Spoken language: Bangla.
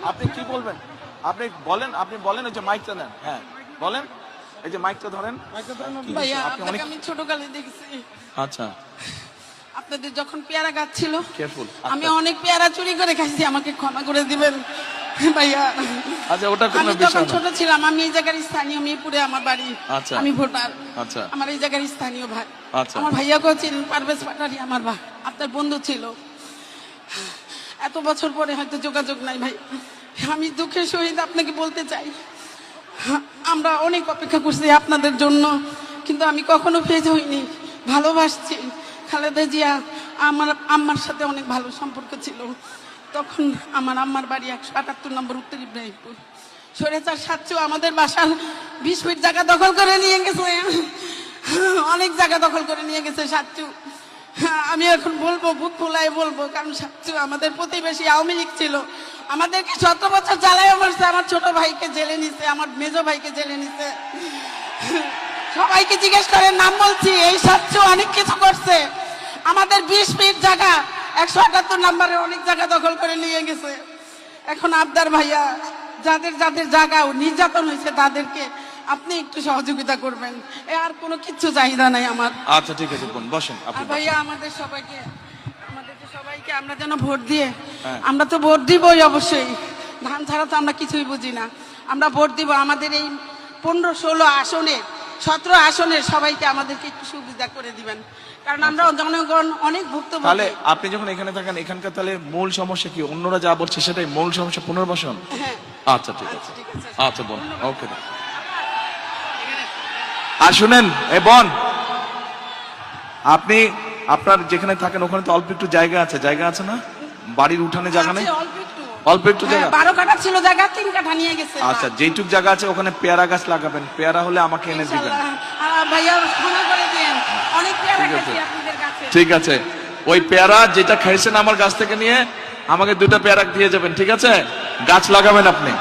আপনি কি বলবেন? আপনি বলেন ওই যে মাইকটা নেন। হ্যাঁ বলেন, এই যে মাইকটা ধরেন। ভাইয়া আপনাকে আমি ছোটকালে দেখছি। আচ্ছা, আপনাদের যখন পেয়ারা গাছ ছিল, কেয়ারফুল। আমি অনেক পেয়ারা চুরি করে খাইছি, আমাকে ক্ষমা করে দিবেন ভাইয়া। আচ্ছা, ওটা কোনো আমি বিষয় যখন না। ছোট ছিলাম, আমি এই জায়গার স্থানীয়, মিরপুরে আমার বাড়ি। আচ্ছা। আমি ভোটার। আচ্ছা। আমার এই জায়গার স্থানীয় ভাই। আচ্ছা। আমার ভাইয়াকেও চিনেন, পারভেজ পাটারি আমার ভাই, আপনার বন্ধু ছিল। এত বছর পরে হয়তো যোগাযোগ নাই ভাই। আমি দুঃখের সহিত আপনাকে বলতে চাই, আমরা অনেক অপেক্ষা করছি আপনাদের জন্য, কিন্তু আমি কখনো ফেজ হইনি, ভালোবাসছি। খালেদা জিয়া আমার আম্মার সাথে অনেক ভালো সম্পর্ক ছিল। তখন আমার আম্মার বাড়ি 178 নম্বর উত্তর ইব্রাহিমপুর। স্বৈরাচার সাচ্চু আমাদের বাসার 20 ফিট জায়গা দখল করে নিয়ে গেছে, অনেক জায়গা দখল করে নিয়ে গেছে সাচ্চু। আমি এখন বলবো, বুক ফুলাই বলবো, কারণ সাচ্চু আমাদের প্রতিবেশী, আওয়ামী লীগ ছিল, আমাদেরকে 17 বছর জ্বালায় মারছে। আমার ছোট ভাইকে জেলে নিছে, আমার মেজো ভাইকে জেলে নিছে। সবাইকে জিজ্ঞেস করে, নাম বলছি, এই সাচ্চু অনেক কিছু করছে। আমাদের 20 ফিট জায়গা 178 নম্বরে অনেক জায়গা দখল করে নিয়ে গেছে। এখন আবদার ভাইয়া, যাদের যাদের জায়গা নির্যাতন হয়েছে তাদেরকে আপনি একটু সহযোগিতা করবেন, এ আর কোনো কিচ্ছু চাহিদা নাই আমার। আচ্ছা ঠিক আছে বোন, বসেন আপনি। আর ভাইয়া আমাদের সবাইকে আমরা যেন ভোট দিয়ে, হ্যাঁ। আমরা তো ভোট দিবই অবশ্যই, ধান ছাড়া তো আমরা কিছুই বুঝি না। আমরা ভোট দিব, আমাদের এই 15-16 আসনে, 17 আসনের সবাইকে আমাদেরকে একটু সুবিধা করে দিবেন, কারণ আমরা জনগণ অনেক ভুক্তভোগী। তাহলে আপনি যখন এখানে থাকেন, এখানকার তাহলে মূল সমস্যা কি? অন্যরা যা বলছে সেটাই মূল সমস্যা, পুনর্বাসন? হ্যাঁ। আচ্ছা ঠিক আছে, আচ্ছা বোন, ওকে। আর শুনেন এ বোন, আপনি আপনার যেখানে থাকেন ওখানে তো অল্প একটু জায়গা আছে না? বাড়ির উঠানে জায়গা নেই? অল্প একটু জায়গা, 12 কাঠা ছিল জায়গা, 3 কাঠা নিয়ে গেছে। আচ্ছা, যেইটুক জায়গা আছে ওখানে পেয়ারা গাছ লাগাবেন, পেয়ারা হলে আমাকে এনে দিবেন। ইনশাআল্লাহ। ভাইয়া ক্ষমা করে দিয়েন, অনেক পেয়ারা ঠিক আছে। খাইছি আপনাদের কাছে। ঠিক আছে, ওই পেয়ারা যেটা খাইছেন আমার গাছ থেকে নিয়ে আমাকে 2টা পেয়ারা দিয়ে যাবেন, ঠিক আছে? গাছ লাগাবেন আপনি।